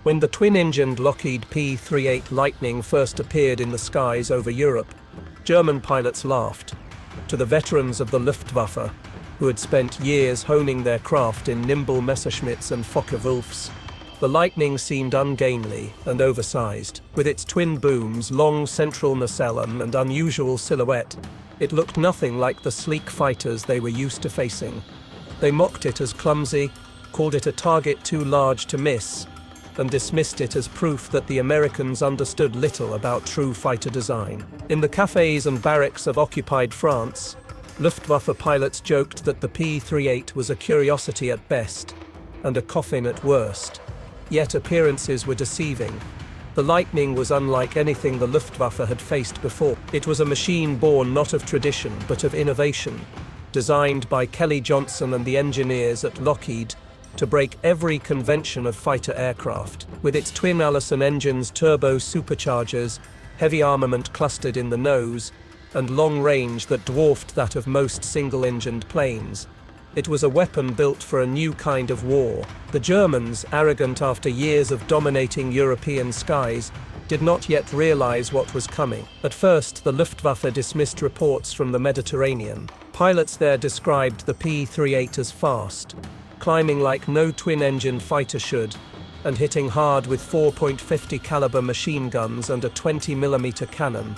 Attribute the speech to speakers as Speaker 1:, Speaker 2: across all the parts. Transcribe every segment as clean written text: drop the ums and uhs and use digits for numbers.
Speaker 1: When the twin-engined Lockheed P-38 Lightning first appeared in the skies over Europe, German pilots laughed. To the veterans of the Luftwaffe, who had spent years honing their craft in nimble Messerschmitts and Focke-Wulfs, the Lightning seemed ungainly and oversized. With its twin booms, long central nacelle and unusual silhouette, it looked nothing like the sleek fighters they were used to facing. They mocked it as clumsy, called it a target too large to miss, and dismissed it as proof that the Americans understood little about true fighter design. In the cafes and barracks of occupied France, Luftwaffe pilots joked that the P-38 was a curiosity at best and a coffin at worst. Yet appearances were deceiving. The Lightning was unlike anything the Luftwaffe had faced before. It was a machine born not of tradition but of innovation, designed by Kelly Johnson and the engineers at Lockheed to break every convention of fighter aircraft. With its twin Allison engines, turbo superchargers, heavy armament clustered in the nose, and long range that dwarfed that of most single-engined planes, it was a weapon built for a new kind of war. The Germans, arrogant after years of dominating European skies, did not yet realize what was coming. At first, the Luftwaffe dismissed reports from the Mediterranean. Pilots there described the P-38 as fast, climbing like no twin-engined fighter should, and hitting hard with 4.50 caliber machine guns and a 20mm cannon,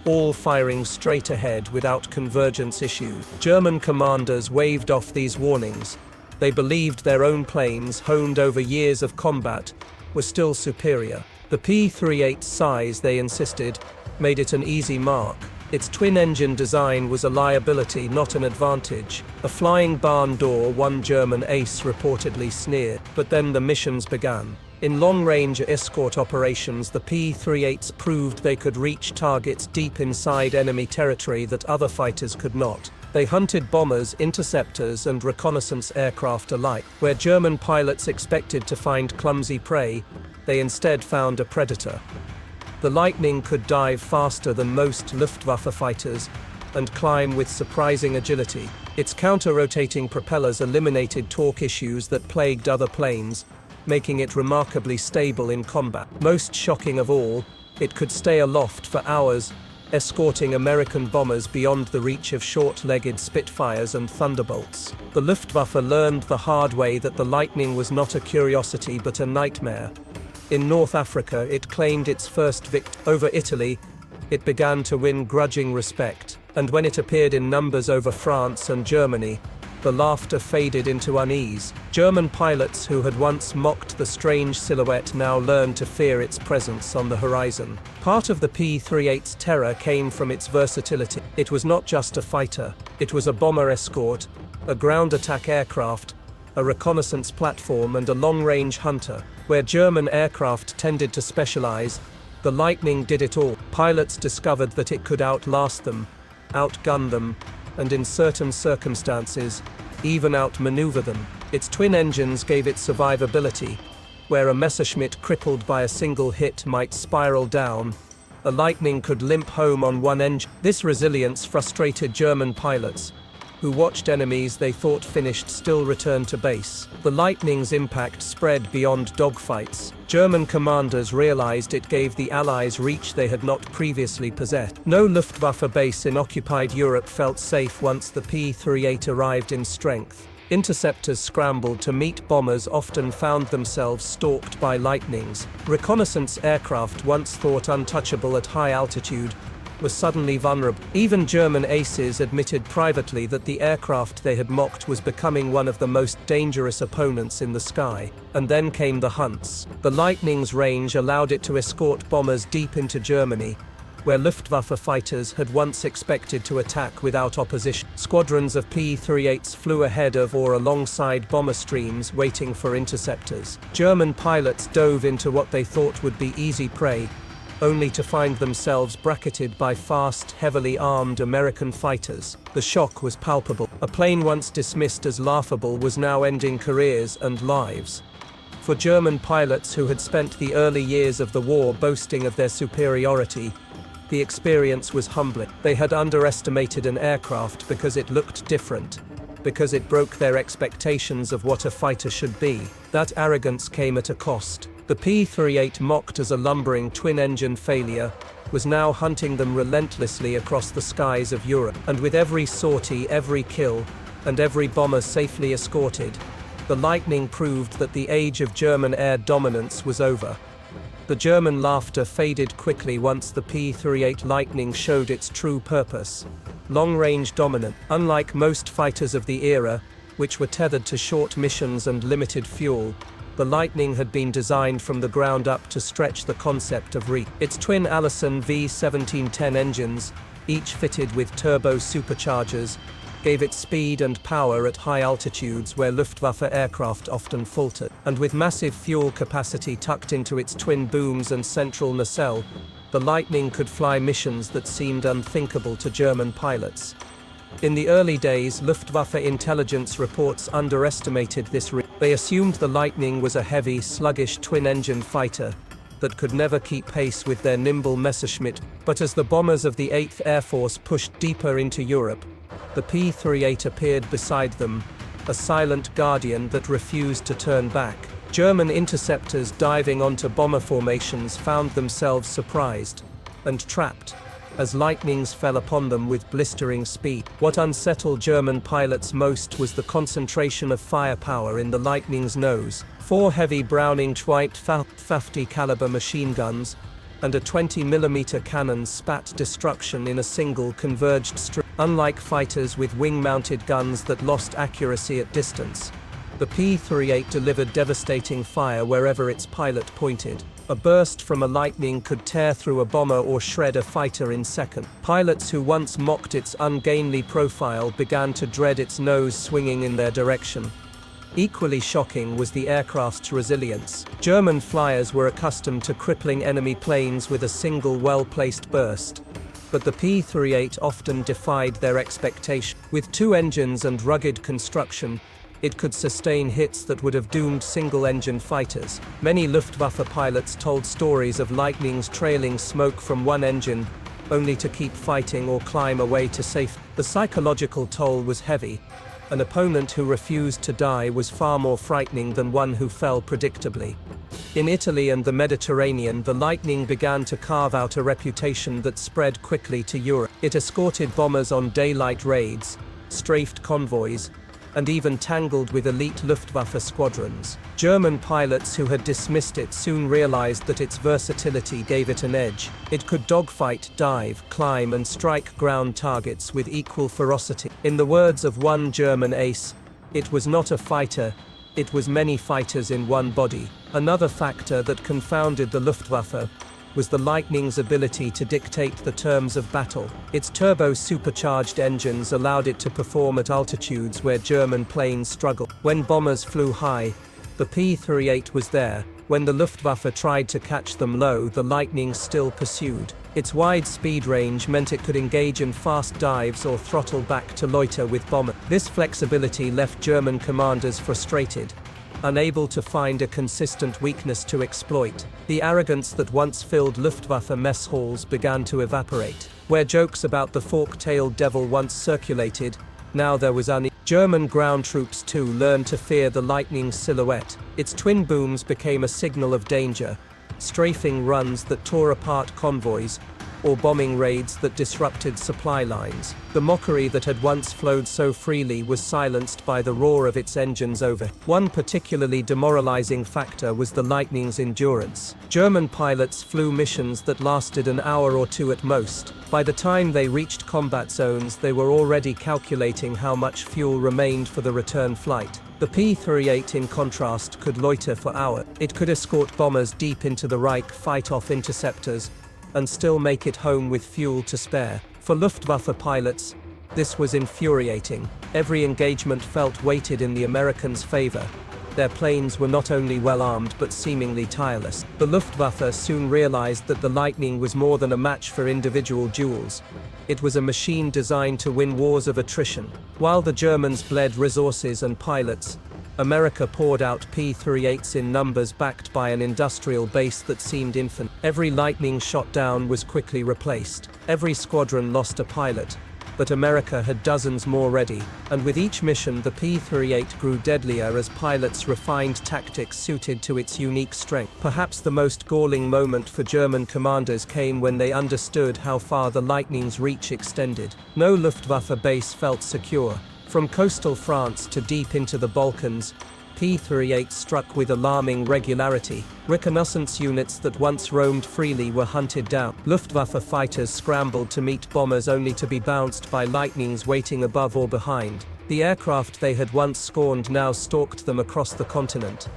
Speaker 1: all firing straight ahead without convergence issue. German commanders waved off these warnings. They believed their own planes, honed over years of combat, were still superior. The P-38's size, they insisted, made it an easy mark. Its twin-engine design was a liability, not an advantage. A flying barn door, one German ace reportedly sneered. But then the missions began. In long-range escort operations, the P-38s proved they could reach targets deep inside enemy territory that other fighters could not. They hunted bombers, interceptors, and reconnaissance aircraft alike. Where German pilots expected to find clumsy prey, they instead found a predator. The Lightning could dive faster than most Luftwaffe fighters and climb with surprising agility. Its counter-rotating propellers eliminated torque issues that plagued other planes, making it remarkably stable in combat. Most shocking of all, it could stay aloft for hours, escorting American bombers beyond the reach of short-legged Spitfires and Thunderbolts. The Luftwaffe learned the hard way that the Lightning was not a curiosity but a nightmare. In North Africa, it claimed its first victory. Over Italy, it began to win grudging respect. And when it appeared in numbers over France and Germany, the laughter faded into unease. German pilots who had once mocked the strange silhouette now learned to fear its presence on the horizon. Part of the P-38's terror came from its versatility. It was not just a fighter. It was a bomber escort, a ground attack aircraft, a reconnaissance platform, and a long-range hunter. Where German aircraft tended to specialize, the Lightning did it all. Pilots discovered that it could outlast them, outgun them, and in certain circumstances, even outmaneuver them. Its twin engines gave it survivability. Where a Messerschmitt crippled by a single hit might spiral down, a Lightning could limp home on one engine. This resilience frustrated German pilots, who watched enemies they thought finished still return to base. The Lightning's impact spread beyond dogfights. German commanders realized it gave the Allies reach they had not previously possessed. No Luftwaffe base in occupied Europe felt safe once the P-38 arrived in strength. Interceptors scrambled to meet bombers, often found themselves stalked by Lightnings. Reconnaissance aircraft, once thought untouchable at high altitude, was suddenly vulnerable. Even German aces admitted privately that the aircraft they had mocked was becoming one of the most dangerous opponents in the sky. And then came the hunts. The Lightning's range allowed it to escort bombers deep into Germany, where Luftwaffe fighters had once expected to attack without opposition. Squadrons of P-38s flew ahead of or alongside bomber streams waiting for interceptors. German pilots dove into what they thought would be easy prey, only to find themselves bracketed by fast, heavily armed American fighters. The shock was palpable. A plane once dismissed as laughable was now ending careers and lives. For German pilots who had spent the early years of the war boasting of their superiority, the experience was humbling. They had underestimated an aircraft because it looked different, because it broke their expectations of what a fighter should be. That arrogance came at a cost. The P-38, mocked as a lumbering twin-engine failure, was now hunting them relentlessly across the skies of Europe. And with every sortie, every kill, and every bomber safely escorted, the Lightning proved that the age of German air dominance was over. The German laughter faded quickly once the P-38 Lightning showed its true purpose: long-range dominance. Unlike most fighters of the era, which were tethered to short missions and limited fuel, the Lightning had been designed from the ground up to stretch the concept of reach. Its twin Allison V1710 engines, each fitted with turbo superchargers, gave it speed and power at high altitudes where Luftwaffe aircraft often faltered. And with massive fuel capacity tucked into its twin booms and central nacelle, the Lightning could fly missions that seemed unthinkable to German pilots. In the early days, Luftwaffe intelligence reports underestimated this risk. They assumed the Lightning was a heavy, sluggish twin-engine fighter that could never keep pace with their nimble Messerschmitt. But as the bombers of the 8th Air Force pushed deeper into Europe, the P-38 appeared beside them, a silent guardian that refused to turn back. German interceptors diving onto bomber formations found themselves surprised and trapped as Lightnings fell upon them with blistering speed. What unsettled German pilots most was the concentration of firepower in the Lightning's nose. 4 heavy Browning Dwight 50 caliber machine guns and a 20mm cannon spat destruction in a single converged stream. Unlike fighters with wing-mounted guns that lost accuracy at distance, the P-38 delivered devastating fire wherever its pilot pointed. A burst from a Lightning could tear through a bomber or shred a fighter in seconds. Pilots who once mocked its ungainly profile began to dread its nose swinging in their direction. Equally shocking was the aircraft's resilience. German flyers were accustomed to crippling enemy planes with a single well-placed burst, but the P-38 often defied their expectation. With 2 engines and rugged construction, it could sustain hits that would have doomed single-engine fighters. Many Luftwaffe pilots told stories of Lightnings trailing smoke from one engine, only to keep fighting or climb away to safety. The psychological toll was heavy. An opponent who refused to die was far more frightening than one who fell predictably. In Italy and the Mediterranean, the Lightning began to carve out a reputation that spread quickly to Europe. It escorted bombers on daylight raids, strafed convoys, and even tangled with elite Luftwaffe squadrons. German pilots who had dismissed it soon realized that its versatility gave it an edge. It could dogfight, dive, climb, and strike ground targets with equal ferocity. In the words of one German ace, it was not a fighter, it was many fighters in one body. Another factor that confounded the Luftwaffe was the Lightning's ability to dictate the terms of battle. Its turbo-supercharged engines allowed it to perform at altitudes where German planes struggled. When bombers flew high, the P-38 was there. When the Luftwaffe tried to catch them low, the Lightning still pursued. Its wide speed range meant it could engage in fast dives or throttle back to loiter with bombers. This flexibility left German commanders frustrated, unable to find a consistent weakness to exploit. The arrogance that once filled Luftwaffe mess halls began to evaporate. Where jokes about the fork-tailed devil once circulated, now there was German ground troops too learned to fear the Lightning's silhouette. Its twin booms became a signal of danger, strafing runs that tore apart convoys, or bombing raids that disrupted supply lines. The mockery that had once flowed so freely was silenced by the roar of its engines over. One particularly demoralizing factor was the Lightning's endurance. German pilots flew missions that lasted an hour or 2 at most. By the time they reached combat zones, they were already calculating how much fuel remained for the return flight. The P-38, in contrast, could loiter for hours. It could escort bombers deep into the Reich, fight off interceptors, and still make it home with fuel to spare. For Luftwaffe pilots, this was infuriating. Every engagement felt weighted in the Americans' favor. Their planes were not only well-armed but seemingly tireless. The Luftwaffe soon realized that the Lightning was more than a match for individual duels. It was a machine designed to win wars of attrition. While the Germans bled resources and pilots, America poured out P-38s in numbers backed by an industrial base that seemed infinite. Every Lightning shot down was quickly replaced. Every squadron lost a pilot, but America had dozens more ready, and with each mission the P-38 grew deadlier as pilots refined tactics suited to its unique strength. Perhaps the most galling moment for German commanders came when they understood how far the Lightning's reach extended. No Luftwaffe base felt secure. From coastal France to deep into the Balkans, P-38 struck with alarming regularity. Reconnaissance units that once roamed freely were hunted down. Luftwaffe fighters scrambled to meet bombers only to be bounced by Lightnings waiting above or behind. The aircraft they had once scorned now stalked them across the continent.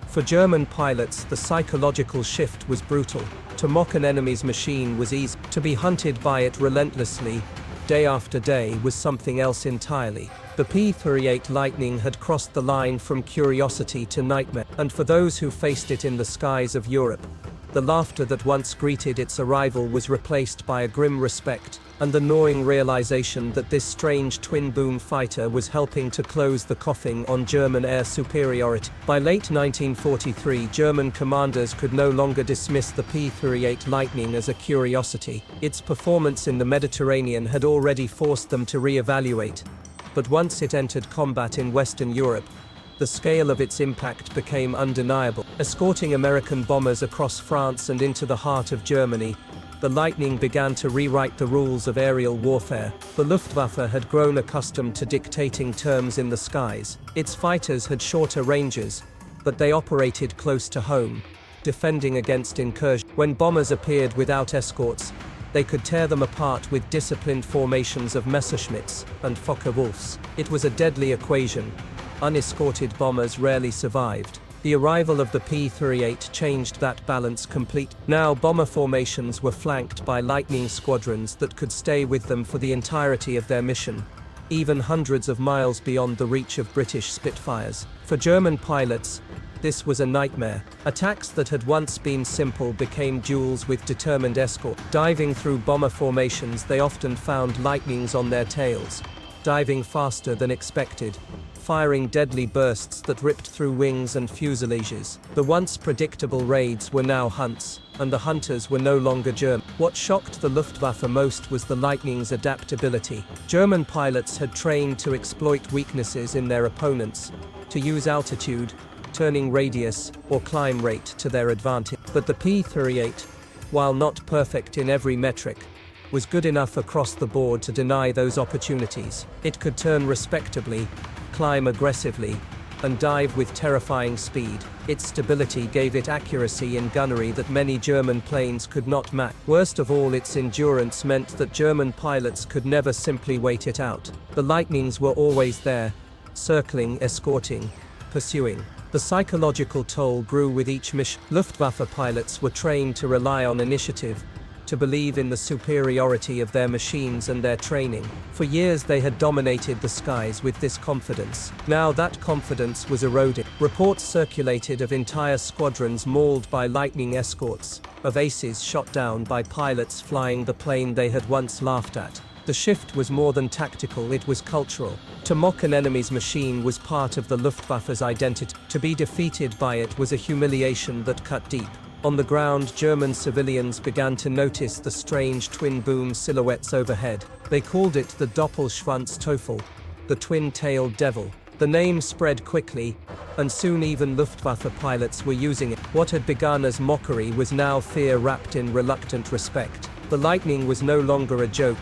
Speaker 1: For German pilots, the psychological shift was brutal. To mock an enemy's machine was easy. To be hunted by it relentlessly, day after day, was something else entirely. The P-38 Lightning had crossed the line from curiosity to nightmare, and for those who faced it in the skies of Europe, the laughter that once greeted its arrival was replaced by a grim respect, and the gnawing realization that this strange twin-boom fighter was helping to close the coffin on German air superiority. By late 1943, German commanders could no longer dismiss the P-38 Lightning as a curiosity. Its performance in the Mediterranean had already forced them to re-evaluate. But once it entered combat in Western Europe, the scale of its impact became undeniable. Escorting American bombers across France and into the heart of Germany, the Lightning began to rewrite the rules of aerial warfare. The Luftwaffe had grown accustomed to dictating terms in the skies. Its fighters had shorter ranges, but they operated close to home, defending against incursion. When bombers appeared without escorts, they could tear them apart with disciplined formations of Messerschmitts and Focke-Wulfs. It was a deadly equation. Unescorted bombers rarely survived. The arrival of the P-38 changed that balance completely. Now bomber formations were flanked by Lightning squadrons that could stay with them for the entirety of their mission, even hundreds of miles beyond the reach of British Spitfires. For German pilots, this was a nightmare. Attacks that had once been simple became duels with determined escort. Diving through bomber formations, they often found Lightnings on their tails, diving faster than expected, firing deadly bursts that ripped through wings and fuselages. The once predictable raids were now hunts, and the hunters were no longer German. What shocked the Luftwaffe most was the Lightning's adaptability. German pilots had trained to exploit weaknesses in their opponents, to use altitude, turning radius, or climb rate to their advantage. But the P-38, while not perfect in every metric, was good enough across the board to deny those opportunities. It could turn respectably, climb aggressively, and dive with terrifying speed. Its stability gave it accuracy in gunnery that many German planes could not match. Worst of all, its endurance meant that German pilots could never simply wait it out. The Lightnings were always there, circling, escorting, pursuing. The psychological toll grew with each mission. Luftwaffe pilots were trained to rely on initiative, to believe in the superiority of their machines and their training. For years they had dominated the skies with this confidence. Now that confidence was eroding. Reports circulated of entire squadrons mauled by Lightning escorts, of aces shot down by pilots flying the plane they had once laughed at. The shift was more than tactical, it was cultural. To mock an enemy's machine was part of the Luftwaffe's identity. To be defeated by it was a humiliation that cut deep. On the ground, German civilians began to notice the strange twin-boom silhouettes overhead. They called it the Doppelschwanzteufel, the twin-tailed devil. The name spread quickly, and soon even Luftwaffe pilots were using it. What had begun as mockery was now fear wrapped in reluctant respect. The Lightning was no longer a joke.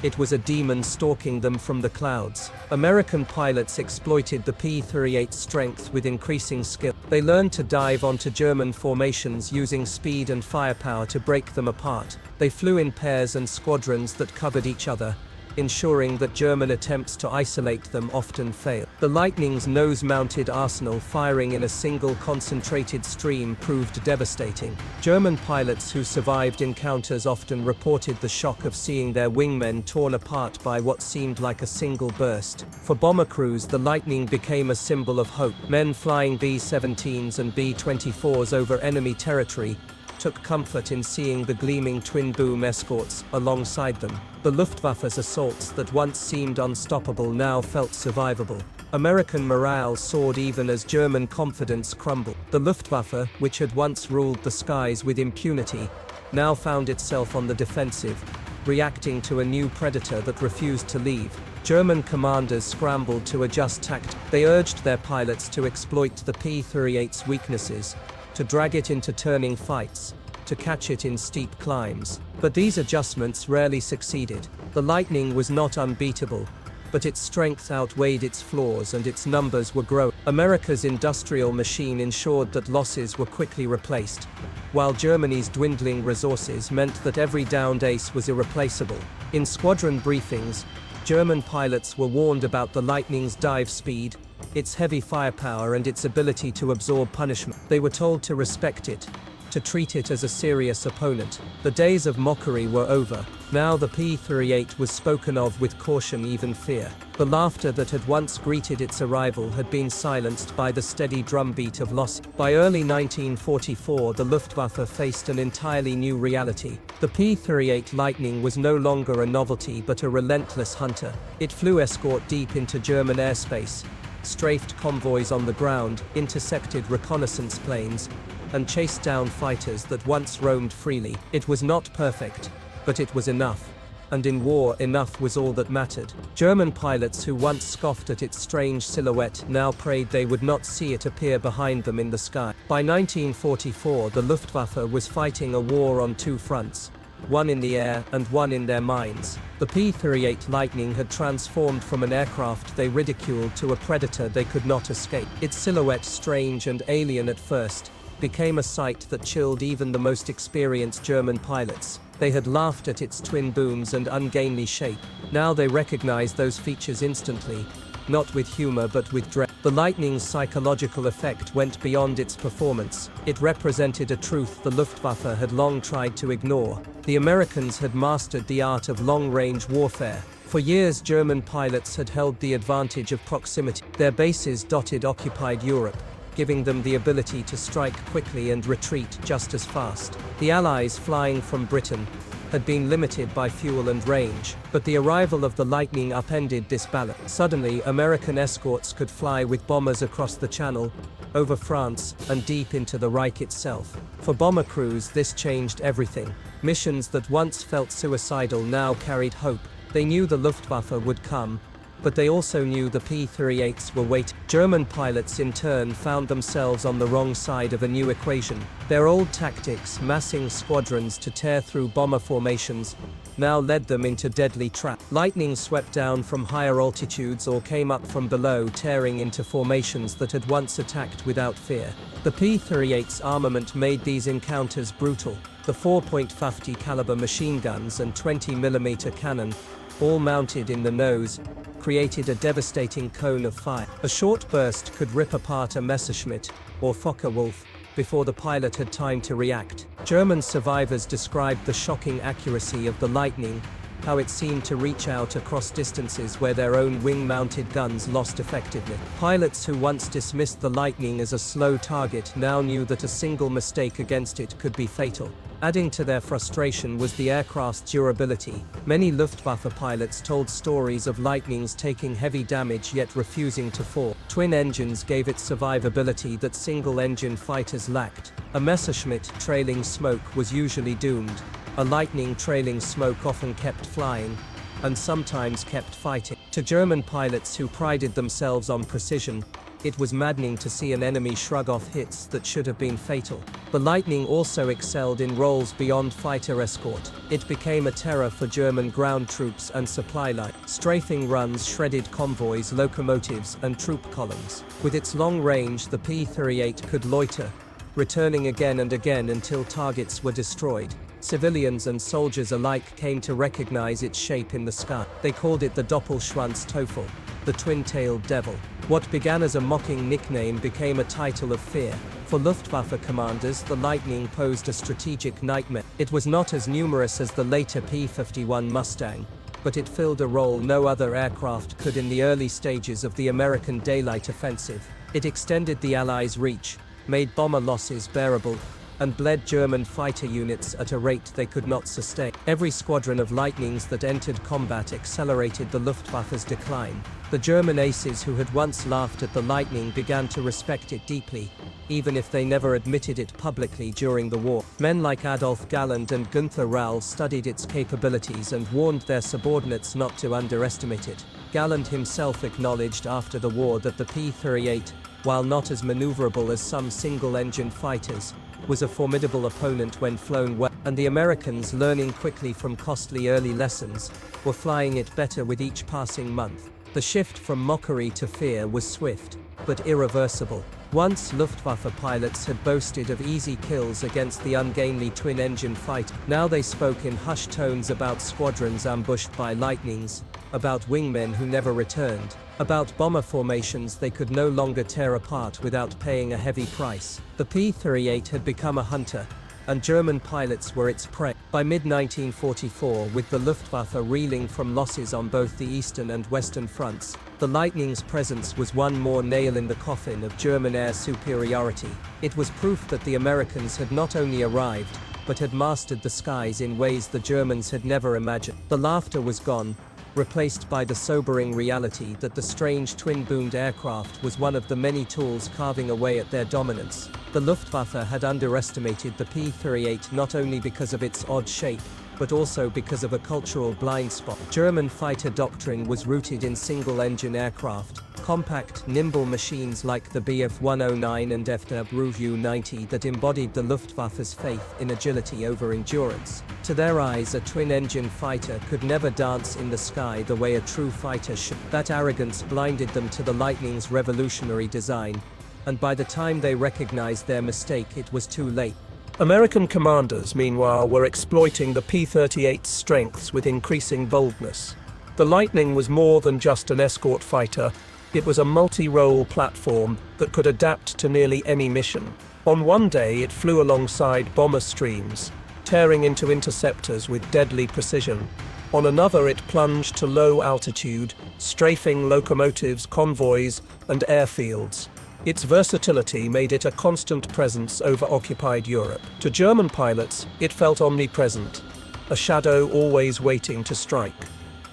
Speaker 1: It was a demon stalking them from the clouds. American pilots exploited the P-38's strength with increasing skill. They learned to dive onto German formations using speed and firepower to break them apart. They flew in pairs and squadrons that covered each other, ensuring that German attempts to isolate them often failed. The Lightning's nose-mounted arsenal firing in a single concentrated stream proved devastating. German pilots who survived encounters often reported the shock of seeing their wingmen torn apart by what seemed like a single burst. For bomber crews, the Lightning became a symbol of hope. Men flying B-17s and B-24s over enemy territory took comfort in seeing the gleaming twin-boom escorts alongside them. The Luftwaffe's assaults that once seemed unstoppable now felt survivable. American morale soared even as German confidence crumbled. The Luftwaffe, which had once ruled the skies with impunity, now found itself on the defensive, reacting to a new predator that refused to leave. German commanders scrambled to adjust tactics. They urged their pilots to exploit the P-38's weaknesses, to drag it into turning fights, to catch it in steep climbs. But these adjustments rarely succeeded. The Lightning was not unbeatable, but its strength outweighed its flaws and its numbers were growing. America's industrial machine ensured that losses were quickly replaced, while Germany's dwindling resources meant that every downed ace was irreplaceable. In squadron briefings, German pilots were warned about the Lightning's dive speed, its heavy firepower and its ability to absorb punishment. They were told to respect it, to treat it as a serious opponent. The days of mockery were over. Now the P-38 was spoken of with caution, even fear. The laughter that had once greeted its arrival had been silenced by the steady drumbeat of loss. By early 1944, the Luftwaffe faced an entirely new reality. The P-38 Lightning was no longer a novelty but a relentless hunter. It flew escort deep into German airspace, strafed convoys on the ground, intercepted reconnaissance planes, and chased down fighters that once roamed freely. It was not perfect, but it was enough. And in war, enough was all that mattered. German pilots who once scoffed at its strange silhouette now prayed they would not see it appear behind them in the sky. By 1944, the Luftwaffe was fighting a war on two fronts, one in the air and one in their minds. The P-38 Lightning had transformed from an aircraft they ridiculed to a predator they could not escape. Its silhouette, strange and alien at first, became a sight that chilled even the most experienced German pilots. They had laughed at its twin booms and ungainly shape. Now they recognized those features instantly, not with humor but with dread. The Lightning's psychological effect went beyond its performance. It represented a truth the Luftwaffe had long tried to ignore. The Americans had mastered the art of long-range warfare. For years, German pilots had held the advantage of proximity. Their bases dotted occupied Europe, giving them the ability to strike quickly and retreat just as fast. The Allies, flying from Britain, had been limited by fuel and range, but the arrival of the Lightning upended this balance. Suddenly, American escorts could fly with bombers across the Channel, over France, and deep into the Reich itself. For bomber crews, this changed everything. Missions that once felt suicidal now carried hope. They knew the Luftwaffe would come, but they also knew the P-38s were waiting. German pilots in turn found themselves on the wrong side of a new equation. Their old tactics, massing squadrons to tear through bomber formations, now led them into deadly traps. Lightning swept down from higher altitudes or came up from below, tearing into formations that had once attacked without fear. The P-38's armament made these encounters brutal. The 4.50 caliber machine guns and 20mm cannon, all mounted in the nose, created a devastating cone of fire. A short burst could rip apart a Messerschmitt or Focke-Wulf before the pilot had time to react. German survivors described the shocking accuracy of the Lightning, how it seemed to reach out across distances where their own wing-mounted guns lost effectiveness. Pilots who once dismissed the Lightning as a slow target now knew that a single mistake against it could be fatal. Adding to their frustration was the aircraft's durability. Many Luftwaffe pilots told stories of Lightnings taking heavy damage yet refusing to fall. Twin engines gave it survivability that single-engine fighters lacked. A Messerschmitt trailing smoke was usually doomed. A Lightning trailing smoke often kept flying, and sometimes kept fighting. To German pilots who prided themselves on precision, it was maddening to see an enemy shrug off hits that should have been fatal. The Lightning also excelled in roles beyond fighter escort. It became a terror for German ground troops and supply lines. Strafing runs shredded convoys, locomotives, and troop columns. With its long range, the P-38 could loiter, returning again and again until targets were destroyed. Civilians and soldiers alike came to recognize its shape in the sky. They called it the Doppelschwanzteufel, the twin-tailed devil. What began as a mocking nickname became a title of fear. For Luftwaffe commanders, the Lightning posed a strategic nightmare. It was not as numerous as the later P-51 Mustang, but it filled a role no other aircraft could in the early stages of the American daylight offensive. It extended the Allies' reach, made bomber losses bearable, and bled German fighter units at a rate they could not sustain. Every squadron of Lightnings that entered combat accelerated the Luftwaffe's decline. The German aces who had once laughed at the Lightning began to respect it deeply, even if they never admitted it publicly during the war. Men like Adolf Galland and Günther Rall studied its capabilities and warned their subordinates not to underestimate it. Galland himself acknowledged after the war that the P-38, while not as maneuverable as some single-engine fighters, was a formidable opponent when flown well, and the Americans, learning quickly from costly early lessons, were flying it better with each passing month. The shift from mockery to fear was swift, but irreversible. Once Luftwaffe pilots had boasted of easy kills against the ungainly twin-engine fighter, now they spoke in hushed tones about squadrons ambushed by Lightnings, about wingmen who never returned, about bomber formations they could no longer tear apart without paying a heavy price. The P-38 had become a hunter, and German pilots were its prey. By mid-1944, with the Luftwaffe reeling from losses on both the eastern and western fronts, the Lightning's presence was one more nail in the coffin of German air superiority. It was proof that the Americans had not only arrived, but had mastered the skies in ways the Germans had never imagined. The laughter was gone, replaced by the sobering reality that the strange twin-boomed aircraft was one of the many tools carving away at their dominance. The Luftwaffe had underestimated the P-38 not only because of its odd shape, but also because of a cultural blind spot. German fighter doctrine was rooted in single-engine aircraft, compact, nimble machines like the Bf 109 and Fw 90 that embodied the Luftwaffe's faith in agility over endurance. To their eyes, a twin-engine fighter could never dance in the sky the way a true fighter should. That arrogance blinded them to the Lightning's revolutionary design, and by the time they recognized their mistake, it was too late.
Speaker 2: American commanders, meanwhile, were exploiting the P-38's strengths with increasing boldness. The Lightning was more than just an escort fighter. It was a multi-role platform that could adapt to nearly any mission. On one day, it flew alongside bomber streams, tearing into interceptors with deadly precision. On another, it plunged to low altitude, strafing locomotives, convoys, and airfields. Its versatility made it a constant presence over occupied Europe. To German pilots, it felt omnipresent, a shadow always waiting to strike.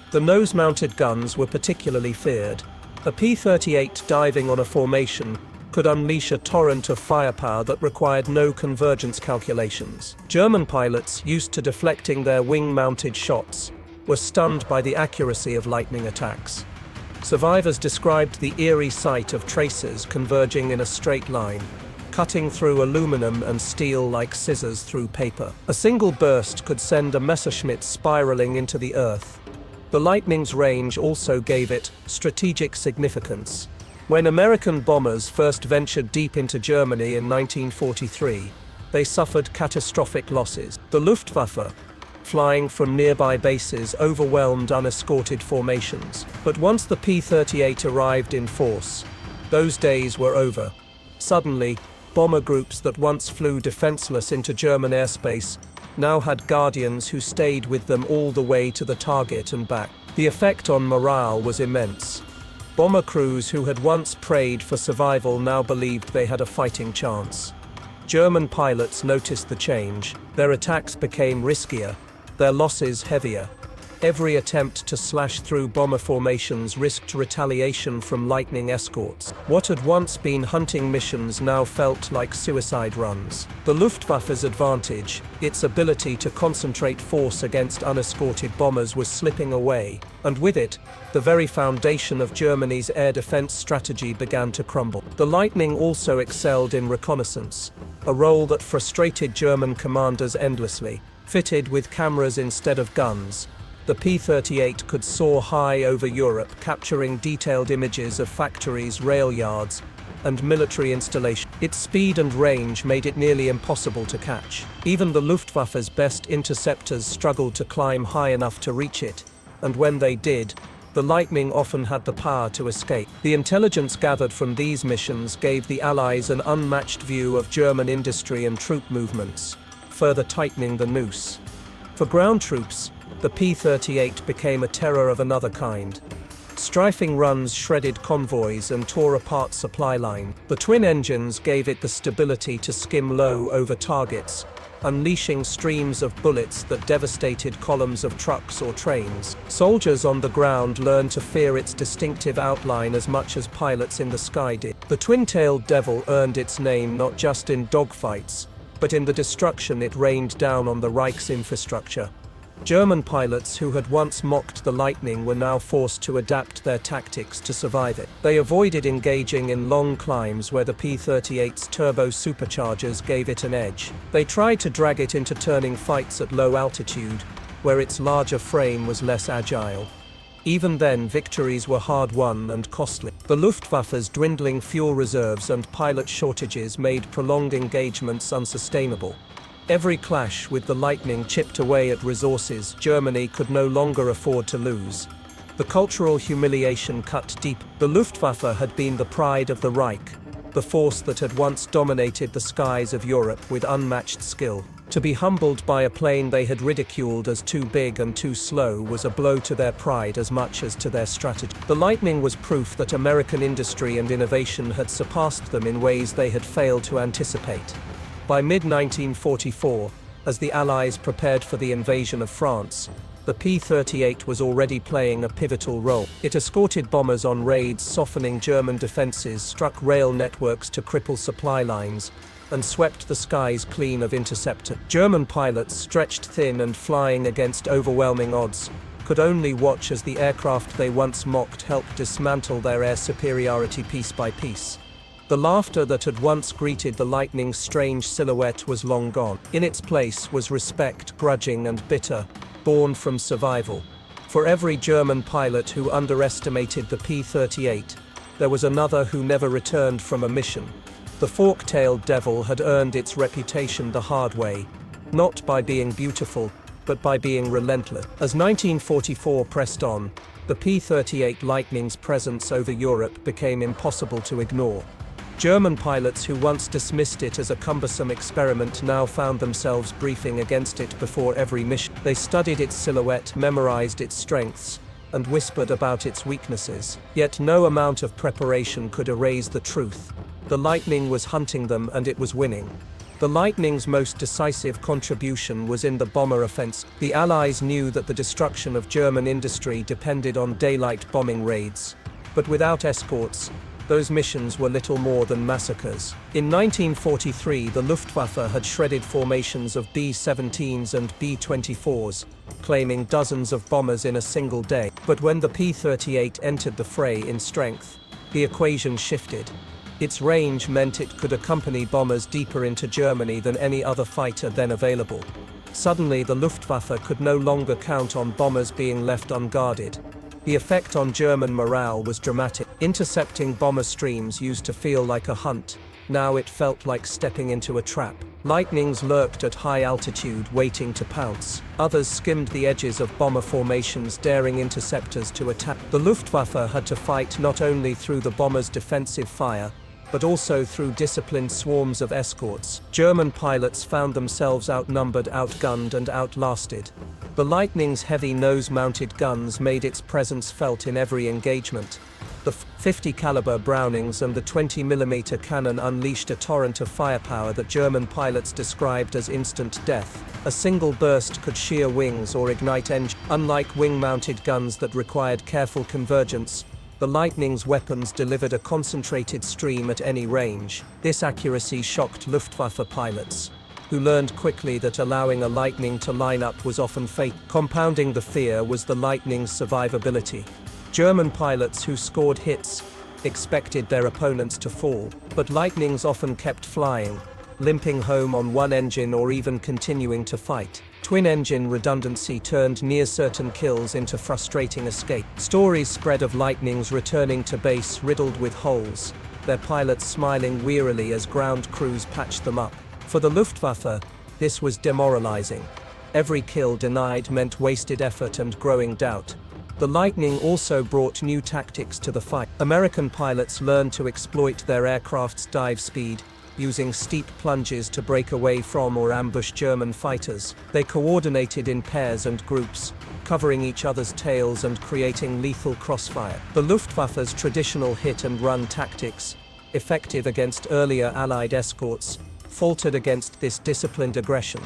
Speaker 2: The nose-mounted guns were particularly feared. A P-38 diving on a formation could unleash a torrent of firepower that required no convergence calculations. German pilots, used to deflecting their wing-mounted shots, were stunned by the accuracy of Lightning attacks. Survivors described the eerie sight of tracers converging in a straight line, cutting through aluminum and steel like scissors through paper. A single burst could send a Messerschmitt spiraling into the earth. The Lightning's range also gave it strategic significance. When American bombers first ventured deep into Germany in 1943, they suffered catastrophic losses. The Luftwaffe, flying from nearby bases, overwhelmed unescorted formations. But once the P-38 arrived in force, those days were over. Suddenly, bomber groups that once flew defenseless into German airspace now had guardians who stayed with them all the way to the target and back. The effect on morale was immense. Bomber crews who had once prayed for survival now believed they had a fighting chance. German pilots noticed the change. Their attacks became riskier, their losses heavier. Every attempt to slash through bomber formations risked retaliation from Lightning escorts. What had once been hunting missions now felt like suicide runs. The Luftwaffe's advantage, its ability to concentrate force against unescorted bombers, was slipping away, and with it, the very foundation of Germany's air defense strategy began to crumble. The Lightning also excelled in reconnaissance, a role that frustrated German commanders endlessly. Fitted with cameras instead of guns, the P-38 could soar high over Europe, capturing detailed images of factories, rail yards, and military installations. Its speed and range made it nearly impossible to catch. Even the Luftwaffe's best interceptors struggled to climb high enough to reach it, and when they did, the Lightning often had the power to escape. The intelligence gathered from these missions gave the Allies an unmatched view of German industry and troop movements, further tightening the noose. For ground troops, the P-38 became a terror of another kind.
Speaker 1: Strafing runs shredded convoys and tore apart supply lines. The twin engines gave it the stability to skim low over targets, unleashing streams of bullets that devastated columns of trucks or trains. Soldiers on the ground learned to fear its distinctive outline as much as pilots in the sky did. The twin-tailed Devil earned its name not just in dogfights, but in the destruction it rained down on the Reich's infrastructure. German pilots who had once mocked the Lightning were now forced to adapt their tactics to survive it. They avoided engaging in long climbs where the P-38's turbo superchargers gave it an edge. They tried to drag it into turning fights at low altitude, where its larger frame was less agile. Even then, victories were hard-won and costly. The Luftwaffe's dwindling fuel reserves and pilot shortages made prolonged engagements unsustainable. Every clash with the Lightning chipped away at resources Germany could no longer afford to lose. The cultural humiliation cut deep. The Luftwaffe had been the pride of the Reich, the force that had once dominated the skies of Europe with unmatched skill. To be humbled by a plane they had ridiculed as too big and too slow was a blow to their pride as much as to their strategy. The Lightning was proof that American industry and innovation had surpassed them in ways they had failed to anticipate. By mid-1944, as the Allies prepared for the invasion of France, the P-38 was already playing a pivotal role. It escorted bombers on raids, softening German defenses, struck rail networks to cripple supply lines, and swept the skies clean of interceptors. German pilots, stretched thin and flying against overwhelming odds, could only watch as the aircraft they once mocked helped dismantle their air superiority piece by piece. The laughter that had once greeted the Lightning's strange silhouette was long gone. In its place was respect, grudging and bitter, born from survival. For every German pilot who underestimated the P-38, there was another who never returned from a mission. The fork-tailed Devil had earned its reputation the hard way, not by being beautiful, but by being relentless. As 1944 pressed on, the P-38 Lightning's presence over Europe became impossible to ignore. German pilots who once dismissed it as a cumbersome experiment now found themselves briefing against it before every mission. They studied its silhouette, memorized its strengths, and whispered about its weaknesses. Yet no amount of preparation could erase the truth. The Lightning was hunting them and it was winning. The Lightning's most decisive contribution was in the bomber offensive. The Allies knew that the destruction of German industry depended on daylight bombing raids. But without escorts, those missions were little more than massacres. In 1943, the Luftwaffe had shredded formations of B-17s and B-24s, claiming dozens of bombers in a single day. But when the P-38 entered the fray in strength, the equation shifted. Its range meant it could accompany bombers deeper into Germany than any other fighter then available. Suddenly, the Luftwaffe could no longer count on bombers being left unguarded. The effect on German morale was dramatic. Intercepting bomber streams used to feel like a hunt. Now it felt like stepping into a trap. Lightnings lurked at high altitude, waiting to pounce. Others skimmed the edges of bomber formations, daring interceptors to attack. The Luftwaffe had to fight not only through the bombers' defensive fire, but also through disciplined swarms of escorts. German pilots found themselves outnumbered, outgunned, and outlasted. The Lightning's heavy nose-mounted guns made its presence felt in every engagement. The 50 caliber Brownings and the 20mm cannon unleashed a torrent of firepower that German pilots described as instant death. A single burst could shear wings or ignite engines. Unlike wing-mounted guns that required careful convergence, the Lightning's weapons delivered a concentrated stream at any range. This accuracy shocked Luftwaffe pilots, who learned quickly that allowing a Lightning to line up was often fatal. Compounding the fear was the Lightning's survivability. German pilots who scored hits expected their opponents to fall, but Lightnings often kept flying, limping home on one engine or even continuing to fight. Twin-engine redundancy turned near-certain kills into frustrating escape. Stories spread of Lightnings returning to base riddled with holes, their pilots smiling wearily as ground crews patched them up. For the Luftwaffe, this was demoralizing. Every kill denied meant wasted effort and growing doubt. The Lightning also brought new tactics to the fight. American pilots learned to exploit their aircraft's dive speed, using steep plunges to break away from or ambush German fighters. They coordinated in pairs and groups, covering each other's tails and creating lethal crossfire. The Luftwaffe's traditional hit-and-run tactics, effective against earlier Allied escorts, faltered against this disciplined aggression.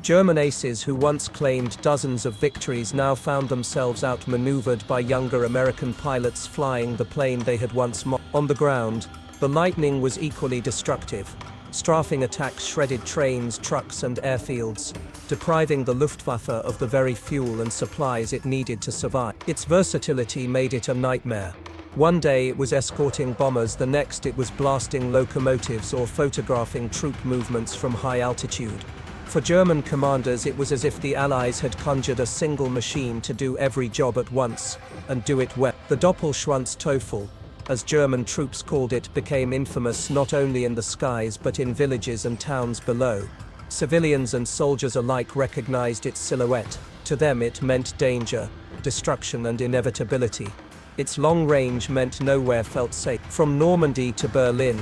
Speaker 1: German aces who once claimed dozens of victories now found themselves outmaneuvered by younger American pilots flying the plane they had once mocked. On the ground, the Lightning was equally destructive. Strafing attacks shredded trains, trucks, and airfields, depriving the Luftwaffe of the very fuel and supplies it needed to survive. Its versatility made it a nightmare. One day it was escorting bombers, the next it was blasting locomotives or photographing troop movements from high altitude. For German commanders, it was as if the Allies had conjured a single machine to do every job at once, and do it well. The Doppelschwanzteufel, as German troops called it, became infamous not only in the skies but in villages and towns below. Civilians and soldiers alike recognized its silhouette. To them it meant danger, destruction, and inevitability. Its long range meant nowhere felt safe. From Normandy to Berlin,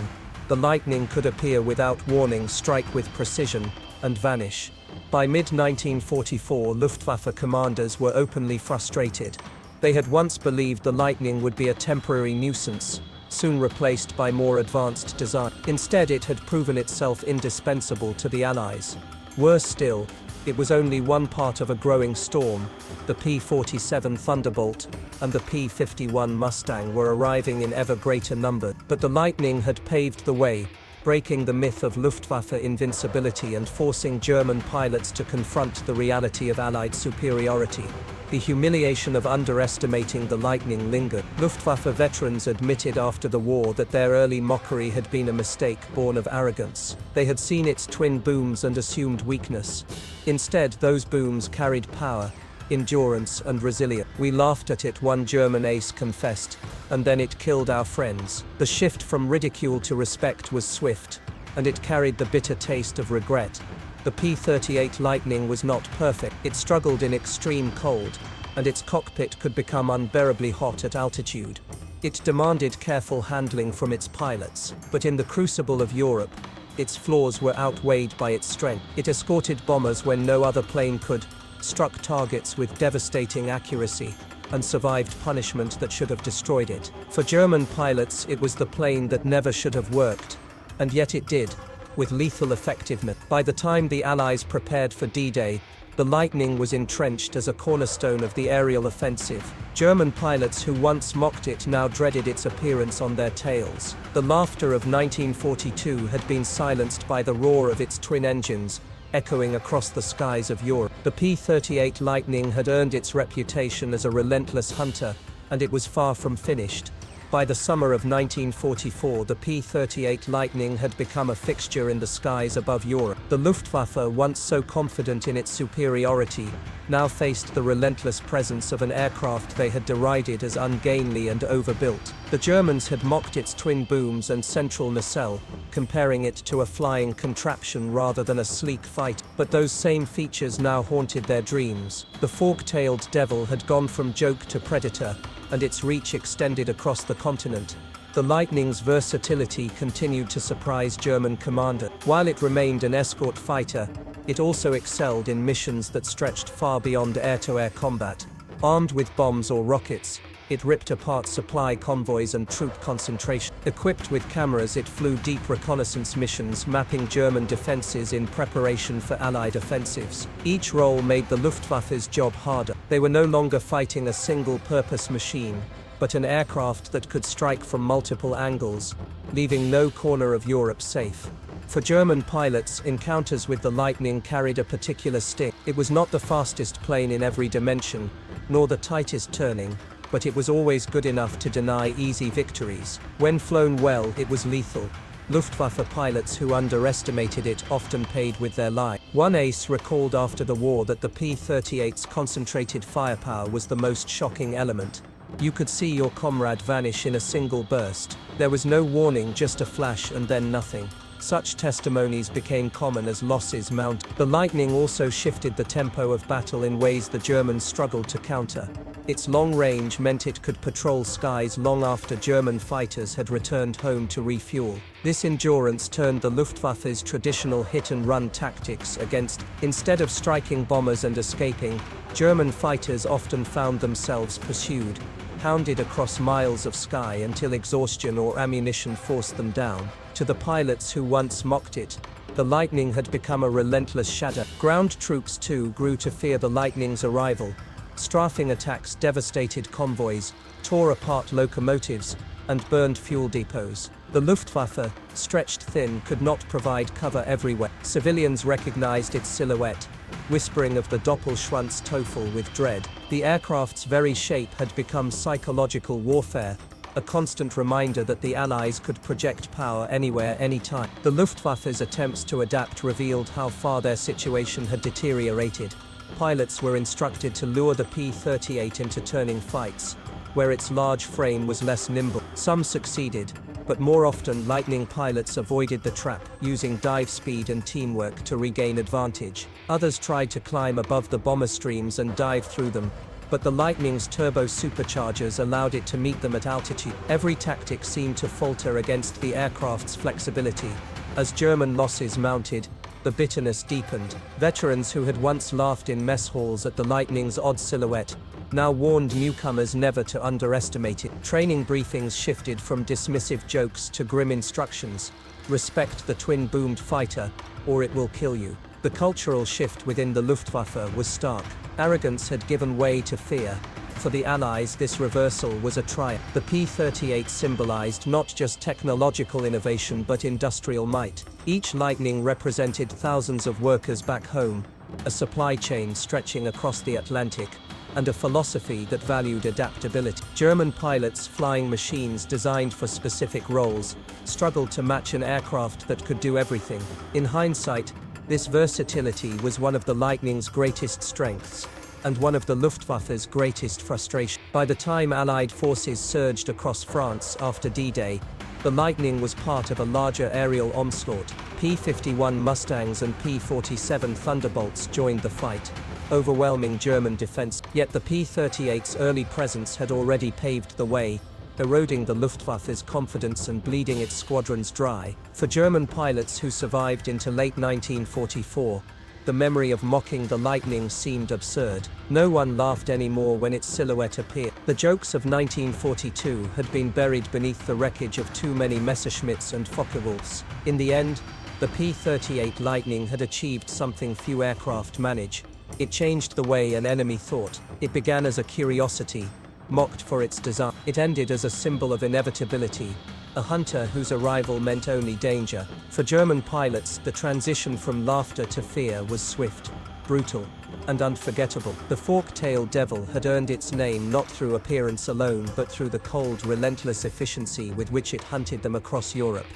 Speaker 1: the Lightning could appear without warning, strike with precision, and vanish. By mid-1944, Luftwaffe commanders were openly frustrated. They had once believed the Lightning would be a temporary nuisance, soon replaced by more advanced design. Instead, it had proven itself indispensable to the Allies. Worse still, it was only one part of a growing storm. The P-47 Thunderbolt and the P-51 Mustang were arriving in ever greater numbers, but the Lightning had paved the way, breaking the myth of Luftwaffe invincibility and forcing German pilots to confront the reality of Allied superiority. The humiliation of underestimating the Lightning lingered. Luftwaffe veterans admitted after the war that their early mockery had been a mistake born of arrogance. They had seen its twin booms and assumed weakness. Instead, those booms carried power, endurance, and resilience. "We laughed at it," one German ace confessed, "and then it killed our friends." The shift from ridicule to respect was swift, and it carried the bitter taste of regret. The P-38 Lightning was not perfect. It struggled in extreme cold, and its cockpit could become unbearably hot at altitude. It demanded careful handling from its pilots, but in the crucible of Europe, its flaws were outweighed by its strength. It escorted bombers when no other plane could, struck targets with devastating accuracy, and survived punishment that should have destroyed it. For German pilots, it was the plane that never should have worked, and yet it did, with lethal effectiveness. By the time the Allies prepared for D-Day, the Lightning was entrenched as a cornerstone of the aerial offensive. German pilots who once mocked it now dreaded its appearance on their tails. The laughter of 1942 had been silenced by the roar of its twin engines, echoing across the skies of Europe. The P-38 Lightning had earned its reputation as a relentless hunter, and it was far from finished. By the summer of 1944, the P-38 Lightning had become a fixture in the skies above Europe. The Luftwaffe, once so confident in its superiority, now faced the relentless presence of an aircraft they had derided as ungainly and overbuilt. The Germans had mocked its twin booms and central nacelle, comparing it to a flying contraption rather than a sleek fighter. But those same features now haunted their dreams. The fork-tailed Devil had gone from joke to predator, and its reach extended across the continent. The Lightning's versatility continued to surprise German commanders. While it remained an escort fighter, it also excelled in missions that stretched far beyond air-to-air combat. Armed with bombs or rockets, it ripped apart supply convoys and troop concentration. Equipped with cameras, it flew deep reconnaissance missions, mapping German defenses in preparation for Allied offensives. Each role made the Luftwaffe's job harder. They were no longer fighting a single-purpose machine, but an aircraft that could strike from multiple angles, leaving no corner of Europe safe. For German pilots, encounters with the Lightning carried a particular sting. It was not the fastest plane in every dimension, nor the tightest turning, but it was always good enough to deny easy victories. When flown well, it was lethal. Luftwaffe pilots who underestimated it often paid with their lives. One ace recalled after the war that the P-38's concentrated firepower was the most shocking element. You could see your comrade vanish in a single burst. There was no warning, just a flash and then nothing. Such testimonies became common as losses mounted. The Lightning also shifted the tempo of battle in ways the Germans struggled to counter.
Speaker 2: Its long range meant it could patrol skies long after German fighters had returned home to refuel. This endurance turned the Luftwaffe's traditional hit-and-run tactics against. Instead of striking bombers and escaping, German fighters often found themselves pursued, hounded across miles of sky until exhaustion or ammunition forced them down. To the pilots who once mocked it, the Lightning had become a relentless shadow. Ground troops too grew to fear the Lightning's arrival. Strafing attacks devastated convoys, tore apart locomotives, and burned fuel depots. The Luftwaffe, stretched thin, could not provide cover everywhere. Civilians recognized its silhouette, whispering of the Doppelschwanzteufel with dread. The aircraft's very shape had become psychological warfare, a constant reminder that the Allies could project power anywhere, anytime. The Luftwaffe's attempts to adapt revealed how far their situation had deteriorated. Pilots were instructed to lure the P-38 into turning fights, where its large frame was less nimble. Some succeeded, but more often Lightning pilots avoided the trap, using dive speed and teamwork to regain advantage. Others tried to climb above the bomber streams and dive through them, but the Lightning's turbo superchargers allowed it to meet them at altitude. Every tactic seemed to falter against the aircraft's flexibility. As German losses mounted, the bitterness deepened. Veterans who had once laughed in mess halls at the Lightning's odd silhouette now warned newcomers never to underestimate it. Training briefings shifted from dismissive jokes to grim instructions. Respect the twin-boomed fighter, or it will kill you. The cultural shift within the Luftwaffe was stark. Arrogance had given way to fear. For the Allies, this reversal was a triumph. The P-38 symbolized not just technological innovation but industrial might. Each Lightning represented thousands of workers back home, a supply chain stretching across the Atlantic, and a philosophy that valued adaptability. German pilots, flying machines designed for specific roles, struggled to match an aircraft that could do everything. In hindsight, this versatility was one of the Lightning's greatest strengths, and one of the Luftwaffe's greatest frustrations. By the time Allied forces surged across France after D-Day, the Lightning was part of a larger aerial onslaught. P-51 Mustangs and P-47 Thunderbolts joined the fight, overwhelming German defense. Yet the P-38's early presence had already paved the way, eroding the Luftwaffe's confidence and bleeding its squadrons dry. For German pilots who survived into late 1944, the memory of mocking the Lightning seemed absurd. No one laughed anymore when its silhouette appeared. The jokes of 1942 had been buried beneath the wreckage of too many Messerschmitts and Focke-Wulfs. In the end, the P-38 Lightning had achieved something few aircraft manage. It changed the way an enemy thought. It began as a curiosity, mocked for its design. It ended as a symbol of inevitability, a hunter whose arrival meant only danger. For German pilots, the transition from laughter to fear was swift, brutal, and unforgettable. The fork-tailed devil had earned its name not through appearance alone but through the cold, relentless efficiency with which it hunted them across Europe.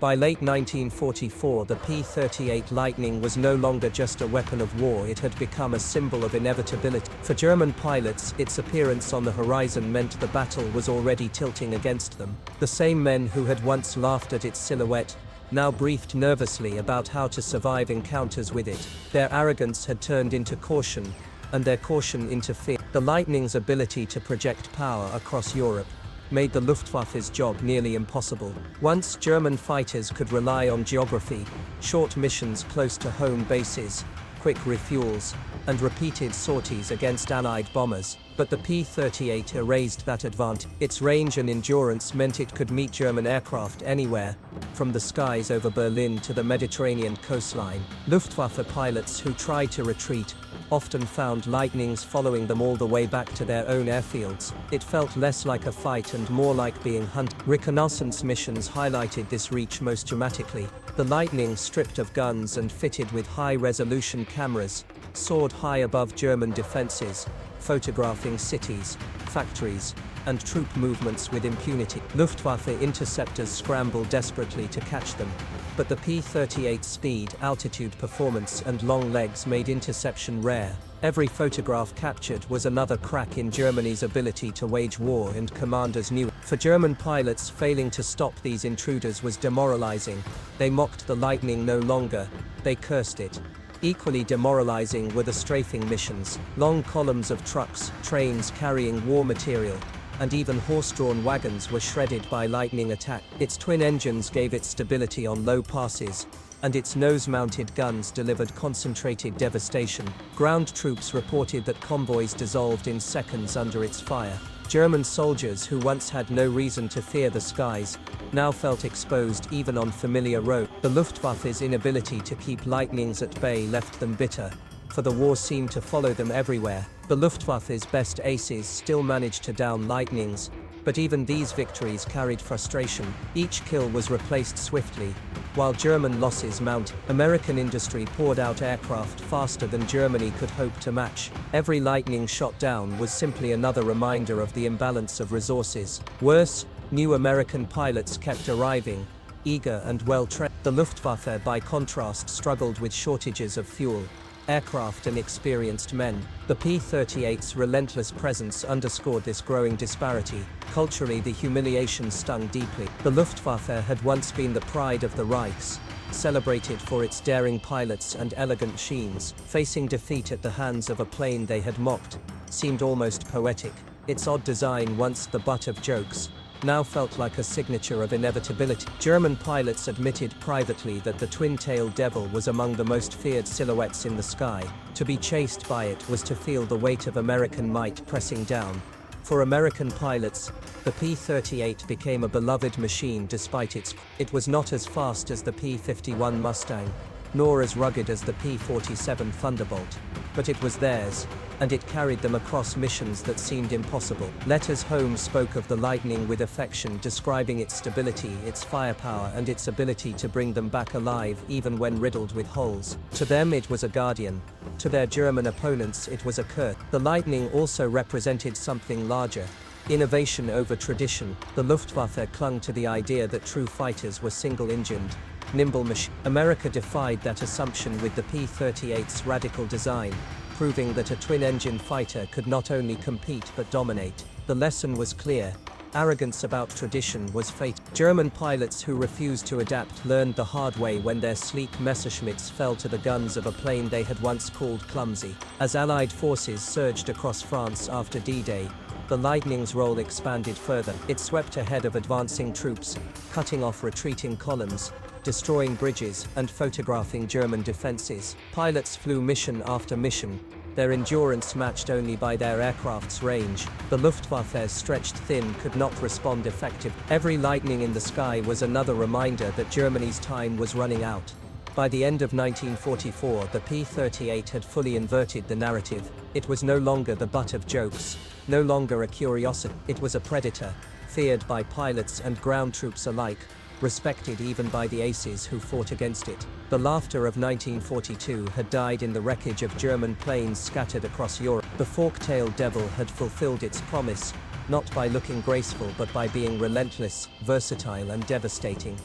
Speaker 2: By late 1944, the P-38 Lightning was no longer just a weapon of war, it had become a symbol of inevitability. For German pilots, its appearance on the horizon meant the battle was already tilting against them. The same men who had once laughed at its silhouette now briefed nervously about how to survive encounters with it. Their arrogance had turned into caution, and their caution into fear. The Lightning's ability to project power across Europe made the Luftwaffe's job nearly impossible. Once German fighters could rely on geography, short missions close to home bases, quick refuels, and repeated sorties against Allied bombers. But the P-38 erased that advantage. Its range and endurance meant it could meet German aircraft anywhere, from the skies over Berlin to the Mediterranean coastline. Luftwaffe pilots who tried to retreat often found Lightnings following them all the way back to their own airfields. It felt less like a fight and more like being hunted. Reconnaissance missions highlighted this reach most dramatically. The Lightning, stripped of guns and fitted with high-resolution cameras, soared high above German defenses, photographing cities, factories, and troop movements with impunity. Luftwaffe interceptors scrambled desperately to catch them, but the P-38's speed, altitude performance, and long legs made interception rare. Every photograph captured was another crack in Germany's ability to wage war, and commanders knew it. For German pilots, failing to stop these intruders was demoralizing. They mocked the Lightning no longer, they cursed it. Equally demoralizing were the strafing missions. Long columns of trucks, trains carrying war material, and even horse-drawn wagons were shredded by lightning attack. Its twin engines gave it stability on low passes, and its nose-mounted guns delivered concentrated devastation. Ground troops reported that convoys dissolved in seconds under its fire. German soldiers who once had no reason to fear the skies now felt exposed even on familiar roads. The Luftwaffe's inability to keep lightnings at bay left them bitter, for the war seemed to follow them everywhere. The Luftwaffe's best aces still managed to down lightnings, but even these victories carried frustration. Each kill was replaced swiftly, while German losses mounted. American industry poured out aircraft faster than Germany could hope to match. Every lightning shot down was simply another reminder of the imbalance of resources. Worse, new American pilots kept arriving, eager and well-trained. The Luftwaffe, by contrast, struggled with shortages of fuel, aircraft and experienced men. The P-38's relentless presence underscored this growing disparity. Culturally, the humiliation stung deeply. The Luftwaffe had once been the pride of the Reichs, celebrated for its daring pilots and elegant machines. Facing defeat at the hands of a plane they had mocked seemed almost poetic. Its odd design, once the butt of jokes, now felt like a signature of inevitability. German pilots admitted privately that the twin-tailed devil was among the most feared silhouettes in the sky. To be chased by it was to feel the weight of American might pressing down. For American pilots, the P-38 became a beloved machine despite it was not as fast as the P-51 Mustang, nor as rugged as the P-47 Thunderbolt, but it was theirs, and it carried them across missions that seemed impossible. Letters home spoke of the Lightning with affection, describing its stability, its firepower, and its ability to bring them back alive even when riddled with holes. To them it was a guardian. To their German opponents it was a curse. The Lightning also represented something larger. Innovation over tradition. The Luftwaffe clung to the idea that true fighters were single-engined, nimble machines. America defied that assumption with the P-38's radical design, proving that a twin-engine fighter could not only compete but dominate. The lesson was clear. Arrogance about tradition was fatal. German pilots who refused to adapt learned the hard way when their sleek Messerschmitts fell to the guns of a plane they had once called clumsy. As Allied forces surged across France after D-Day, the Lightning's role expanded further. It swept ahead of advancing troops, cutting off retreating columns, destroying bridges, and photographing German defenses. Pilots flew mission after mission, their endurance matched only by their aircraft's range. The Luftwaffe, stretched thin, could not respond effectively. Every lightning in the sky was another reminder that Germany's time was running out. By the end of 1944, the P-38 had fully inverted the narrative. It was no longer the butt of jokes, no longer a curiosity. It was a predator, feared by pilots and ground troops alike, respected even by the aces who fought against it. The laughter of 1942 had died in the wreckage of German planes scattered across Europe. The fork-tailed devil had fulfilled its promise, not by looking graceful but by being relentless, versatile, and devastating.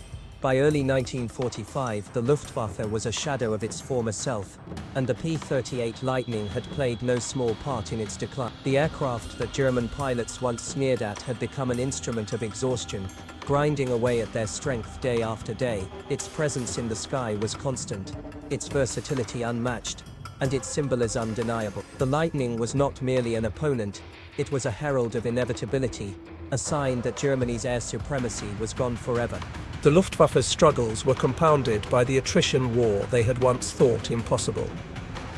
Speaker 2: By early 1945, the Luftwaffe was a shadow of its former self, and the P-38 Lightning had played no small part in its decline. The aircraft that German pilots once sneered at had become an instrument of exhaustion, grinding away at their strength day after day. Its presence in the sky was constant, its versatility unmatched, and its symbolism undeniable. The Lightning was not merely an opponent, it was a herald of inevitability, a sign that Germany's air supremacy was gone forever.
Speaker 1: The Luftwaffe's struggles were compounded by the attrition war they had once thought impossible.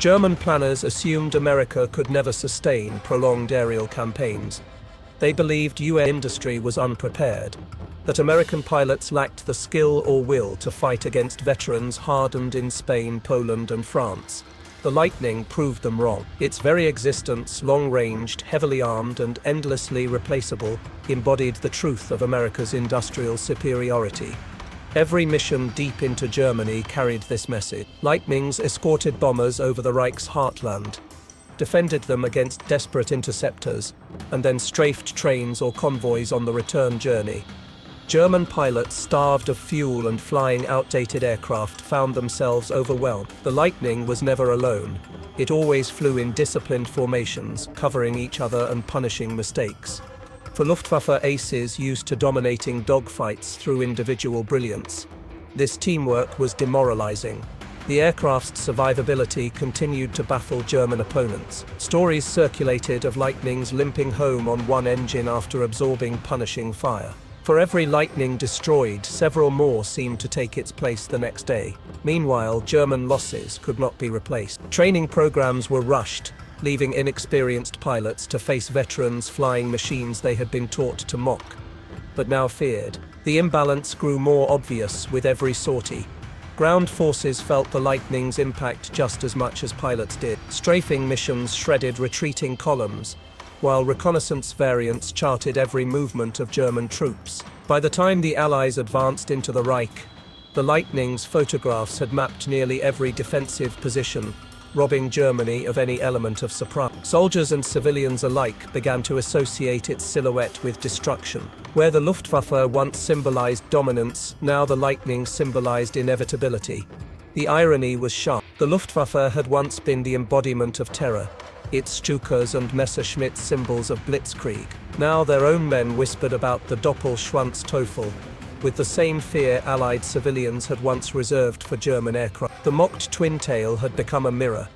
Speaker 1: German planners assumed America could never sustain prolonged aerial campaigns. They believed US industry was unprepared, that American pilots lacked the skill or will to fight against veterans hardened in Spain, Poland, and France. The Lightning proved them wrong. Its very existence, long-ranged, heavily armed, and endlessly replaceable, embodied the truth of America's industrial superiority. Every mission deep into Germany carried this message. Lightnings escorted bombers over the Reich's heartland, defended them against desperate interceptors, and then strafed trains or convoys on the return journey. German pilots, starved of fuel and flying outdated aircraft, found themselves overwhelmed. The Lightning was never alone. It always flew in disciplined formations, covering each other and punishing mistakes. For Luftwaffe aces used to dominating dogfights through individual brilliance, this teamwork was demoralizing. The aircraft's survivability continued to baffle German opponents. Stories circulated of Lightnings limping home on one engine after absorbing punishing fire. For every Lightning destroyed, several more seemed to take its place the next day. Meanwhile, German losses could not be replaced. Training programs were rushed, leaving inexperienced pilots to face veterans flying machines they had been taught to mock, but now feared. The imbalance grew more obvious with every sortie. Ground forces felt the Lightning's impact just as much as pilots did. Strafing missions shredded retreating columns, while reconnaissance variants charted every movement of German troops. By the time the Allies advanced into the Reich, the Lightning's photographs had mapped nearly every defensive position, robbing Germany of any element of surprise. Soldiers and civilians alike began to associate its silhouette with destruction. Where the Luftwaffe once symbolized dominance, now the Lightning symbolized inevitability. The irony was sharp. The Luftwaffe had once been the embodiment of terror, its Stukas and Messerschmitt symbols of blitzkrieg. Now their own men whispered about the Doppelschwanzteufel, with the same fear Allied civilians had once reserved for German aircraft. The mocked twin tail had become a mirror,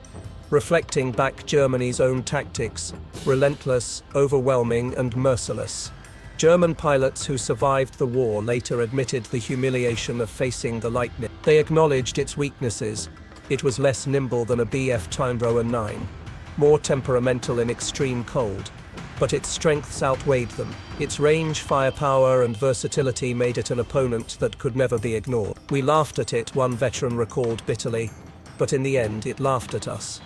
Speaker 1: reflecting back Germany's own tactics, relentless, overwhelming, and merciless. German pilots who survived the war later admitted the humiliation of facing the Lightning. They acknowledged its weaknesses. It was less nimble than a Bf Tundra 9, more temperamental in extreme cold, but its strengths outweighed them. Its range, firepower, and versatility made it an opponent that could never be ignored. "We laughed at it," one veteran recalled bitterly, "but in the end it laughed at us."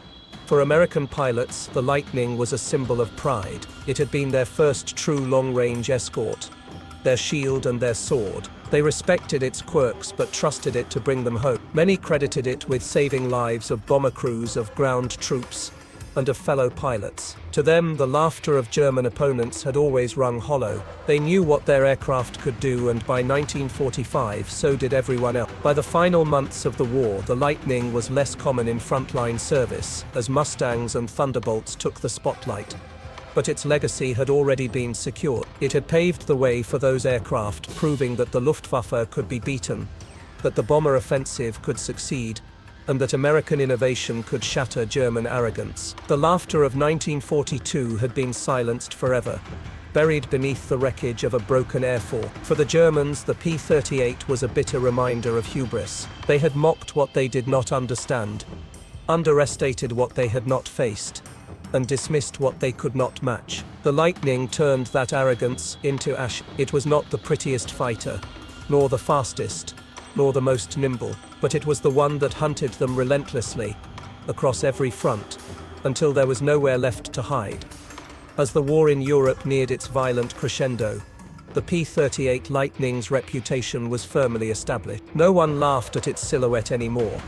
Speaker 1: For American pilots, the Lightning was a symbol of pride. It had been their first true long-range escort, their shield and their sword. They respected its quirks but trusted it to bring them home. Many credited it with saving lives of bomber crews, of ground troops, and of fellow pilots. To them, the laughter of German opponents had always rung hollow. They knew what their aircraft could do, and by 1945, so did everyone else. By the final months of the war, the Lightning was less common in frontline service, as Mustangs and Thunderbolts took the spotlight. But its legacy had already been secured. It had paved the way for those aircraft, proving that the Luftwaffe could be beaten, that the bomber offensive could succeed, and that American innovation could shatter German arrogance. The laughter of 1942 had been silenced forever, buried beneath the wreckage of a broken air force. For the Germans, the P-38 was a bitter reminder of hubris. They had mocked what they did not understand, underestimated what they had not faced, and dismissed what they could not match. The Lightning turned that arrogance into ash. It was not the prettiest fighter, nor the fastest, nor the most nimble, but it was the one that hunted them relentlessly, across every front, until there was nowhere left to hide. As the war in Europe neared its violent crescendo, the P-38 Lightning's reputation was firmly established. No one laughed at its silhouette anymore.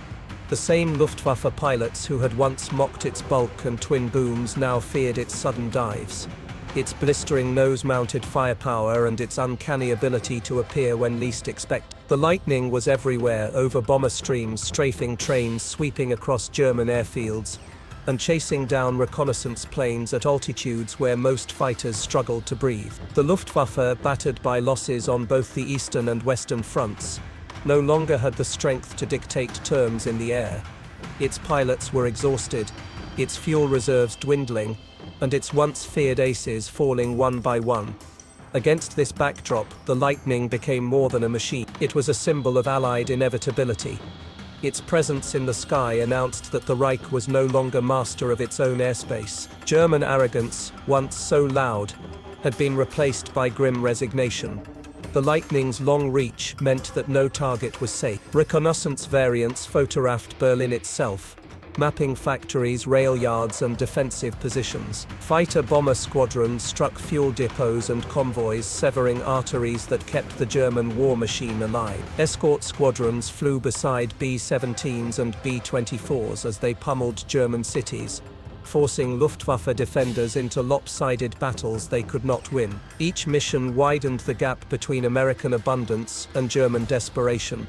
Speaker 1: The same Luftwaffe pilots who had once mocked its bulk and twin booms now feared its sudden dives, its blistering nose-mounted firepower, and its uncanny ability to appear when least expected. The Lightning was everywhere, over bomber streams, strafing trains, sweeping across German airfields, and chasing down reconnaissance planes at altitudes where most fighters struggled to breathe. The Luftwaffe, battered by losses on both the eastern and western fronts, no longer had the strength to dictate terms in the air. Its pilots were exhausted, its fuel reserves dwindling, and its once feared aces falling one by one. Against this backdrop, the Lightning became more than a machine. It was a symbol of Allied inevitability. Its presence in the sky announced that the Reich was no longer master of its own airspace. German arrogance, once so loud, had been replaced by grim resignation. The Lightning's long reach meant that no target was safe. Reconnaissance variants photographed Berlin itself, mapping factories, rail yards, and defensive positions. Fighter-bomber squadrons struck fuel depots and convoys, severing arteries that kept the German war machine alive. Escort squadrons flew beside B-17s and B-24s as they pummeled German cities, forcing Luftwaffe defenders into lopsided battles they could not win. Each mission widened the gap between American abundance and German desperation.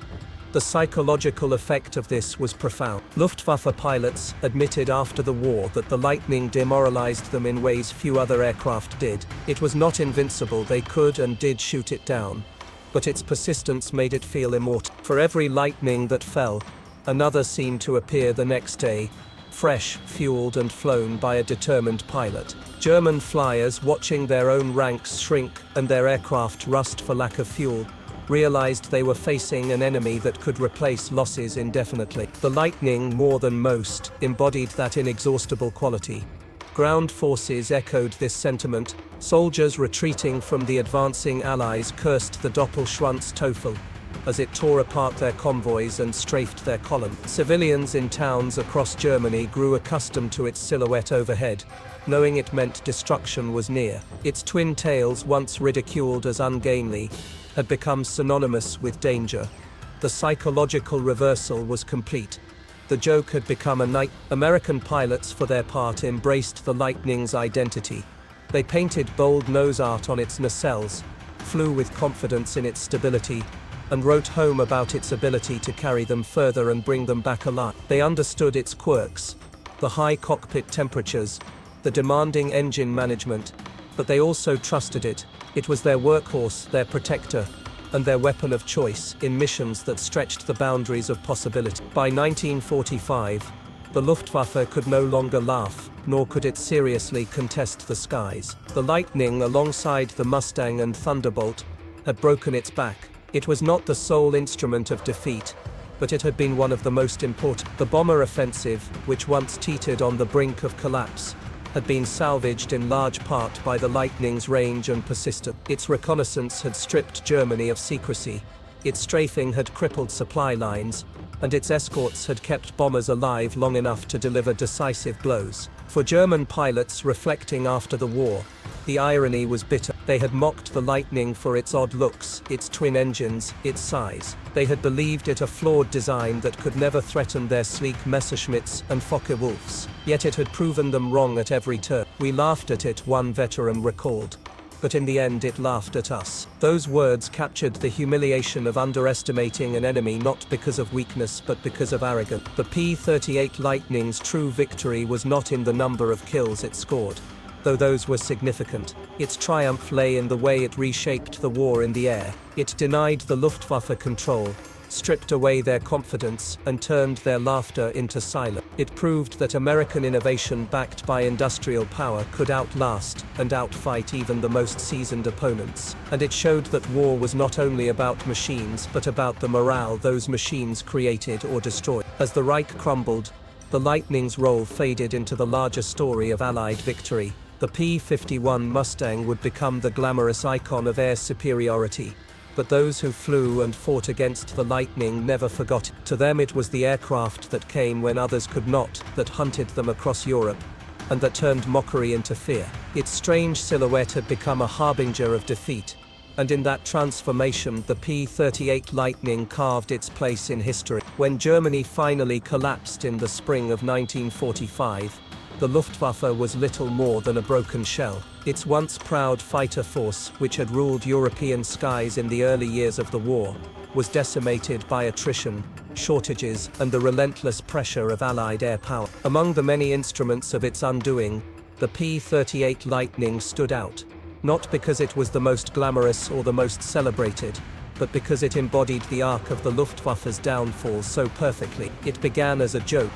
Speaker 1: The psychological effect of this was profound. Luftwaffe pilots admitted after the war that the Lightning demoralized them in ways few other aircraft did. It was not invincible, they could and did shoot it down, but its persistence made it feel immortal. For every Lightning that fell, Another seemed to appear the next day, fresh, fueled and flown by a determined pilot. German flyers, watching their own ranks shrink and their aircraft rust for lack of fuel, realized they were facing an enemy that could replace losses indefinitely. The Lightning, more than most, embodied that inexhaustible quality. Ground forces echoed this sentiment. Soldiers retreating from the advancing Allies cursed the Doppelschwanz-Teufel as it tore apart their convoys and strafed their column. Civilians in towns across Germany grew accustomed to its silhouette overhead, knowing it meant destruction was near. Its twin tails, once ridiculed as ungainly, had become synonymous with danger. The psychological reversal was complete. The joke had become a night. American pilots, for their part, embraced the Lightning's identity. They painted bold nose art on its nacelles, flew with confidence in its stability, and wrote home about its ability to carry them further and bring them back alive. They understood its quirks, the high cockpit temperatures, the demanding engine management, but they also trusted it. It was their workhorse, their protector, and their weapon of choice in missions that stretched the boundaries of possibility. By 1945, the Luftwaffe could no longer laugh, nor could it seriously contest the skies. The Lightning, alongside the Mustang and Thunderbolt, had broken its back. It was not the sole instrument of defeat, but it had been one of the most important. The bomber offensive, which once teetered on the brink of collapse, had been salvaged in large part by the Lightning's range and persistence. Its reconnaissance had stripped Germany of secrecy, its strafing had crippled supply lines, and its escorts had kept bombers alive long enough to deliver decisive blows. For German pilots reflecting after the war, the irony was bitter. They had mocked the Lightning for its odd looks, its twin engines, its size. They had believed it a flawed design that could never threaten their sleek Messerschmitts and Focke-Wulfs. Yet it had proven them wrong at every turn. We laughed at it, one veteran recalled. But in the end it laughed at us. Those words captured the humiliation of underestimating an enemy not because of weakness but because of arrogance. The P-38 Lightning's true victory was not in the number of kills it scored, though those were significant. Its triumph lay in the way it reshaped the war in the air. It denied the Luftwaffe control, stripped away their confidence, and turned their laughter into silence. It proved that American innovation backed by industrial power could outlast and outfight even the most seasoned opponents. And it showed that war was not only about machines but about the morale those machines created or destroyed. As the Reich crumbled, the Lightning's role faded into the larger story of Allied victory. The P-51 Mustang would become the glamorous icon of air superiority, but those who flew and fought against the Lightning never forgot it. To them it was the aircraft that came when others could not, that hunted them across Europe, and that turned mockery into fear. Its strange silhouette had become a harbinger of defeat, and in that transformation the P-38 Lightning carved its place in history. When Germany finally collapsed in the spring of 1945, the Luftwaffe was little more than a broken shell. Its once proud fighter force, which had ruled European skies in the early years of the war, was decimated by attrition, shortages, and the relentless pressure of Allied air power. Among the many instruments of its undoing, the P-38 Lightning stood out, not because it was the most glamorous or the most celebrated, but because it embodied the arc of the Luftwaffe's downfall so perfectly. It began as a joke,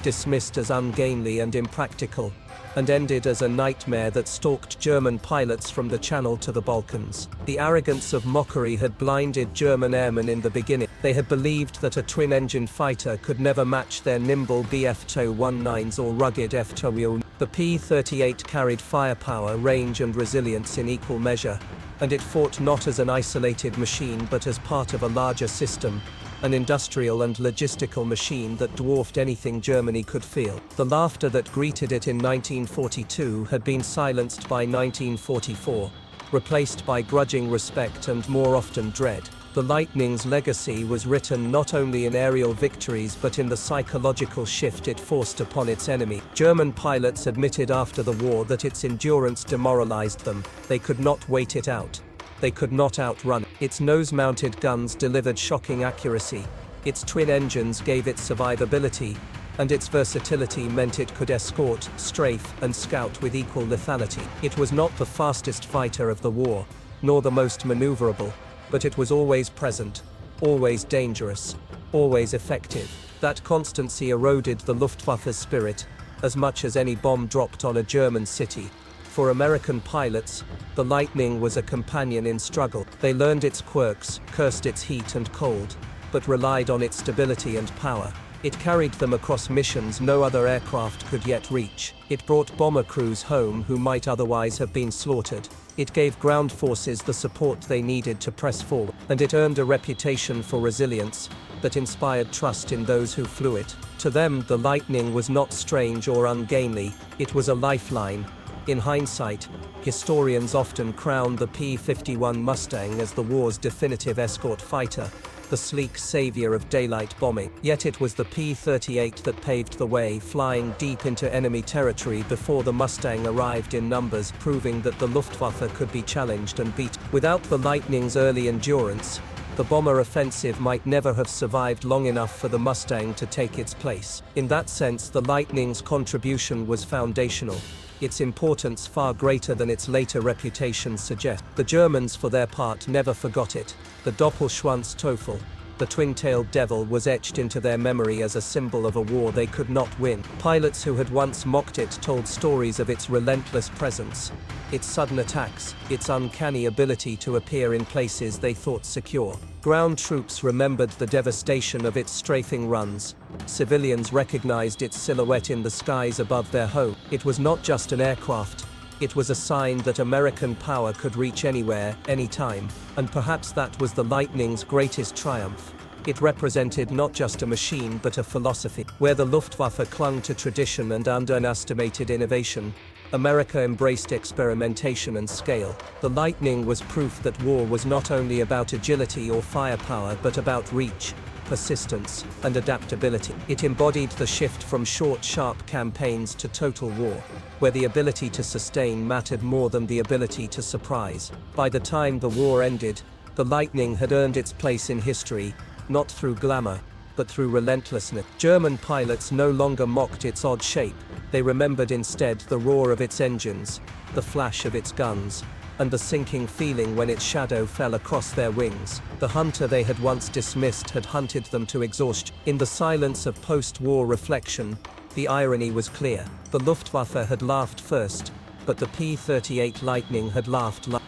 Speaker 1: dismissed as ungainly and impractical, and ended as a nightmare that stalked German pilots from the Channel to the Balkans. The arrogance of mockery had blinded German airmen in the beginning. They had believed that a twin-engine fighter could never match their nimble Bf-219s or rugged F-2. The P-38 carried firepower, range and resilience in equal measure, and it fought not as an isolated machine but as part of a larger system, an industrial and logistical machine that dwarfed anything Germany could feel. The laughter that greeted it in 1942 had been silenced by 1944, replaced by grudging respect and more often dread. The Lightning's legacy was written not only in aerial victories but in the psychological shift it forced upon its enemy. German pilots admitted after the war that its endurance demoralized them. They could not wait it out. They could not outrun it. Its nose-mounted guns delivered shocking accuracy, its twin engines gave it survivability, and its versatility meant it could escort, strafe, and scout with equal lethality. It was not the fastest fighter of the war, nor the most maneuverable, but it was always present, always dangerous, always effective. That constancy eroded the Luftwaffe's spirit, as much as any bomb dropped on a German city. For American pilots, the Lightning was a companion in struggle. They learned its quirks, cursed its heat and cold, but relied on its stability and power. It carried them across missions no other aircraft could yet reach. It brought bomber crews home who might otherwise have been slaughtered. It gave ground forces the support they needed to press forward, and it earned a reputation for resilience that inspired trust in those who flew it. To them, the Lightning was not strange or ungainly, it was a lifeline. In hindsight, historians often crown the P-51 Mustang as the war's definitive escort fighter, the sleek savior of daylight bombing. Yet it was the P-38 that paved the way, flying deep into enemy territory before the Mustang arrived in numbers, proving that the Luftwaffe could be challenged and beat. Without the Lightning's early endurance, the bomber offensive might never have survived long enough for the Mustang to take its place. In that sense, the Lightning's contribution was foundational, its importance far greater than its later reputation suggests. The Germans, for their part, never forgot it. The Doppelschwanz-Teufel, the twin-tailed devil, was etched into their memory as a symbol of a war they could not win. Pilots who had once mocked it told stories of its relentless presence, its sudden attacks, its uncanny ability to appear in places they thought secure. Ground troops remembered the devastation of its strafing runs. Civilians recognized its silhouette in the skies above their home. It was not just an aircraft. It was a sign that American power could reach anywhere, anytime, and perhaps that was the Lightning's greatest triumph. It represented not just a machine but a philosophy. Where the Luftwaffe clung to tradition and underestimated innovation, America embraced experimentation and scale. The Lightning was proof that war was not only about agility or firepower but about reach, persistence, and adaptability. It embodied the shift from short, sharp campaigns to total war, where the ability to sustain mattered more than the ability to surprise. By the time the war ended, the Lightning had earned its place in history, not through glamour, but through relentlessness. German pilots no longer mocked its odd shape. They remembered instead the roar of its engines, the flash of its guns, and the sinking feeling when its shadow fell across their wings. The hunter they had once dismissed had hunted them to exhaustion. In the silence of post-war reflection, the irony was clear. The Luftwaffe had laughed first, but the P-38 Lightning had laughed last.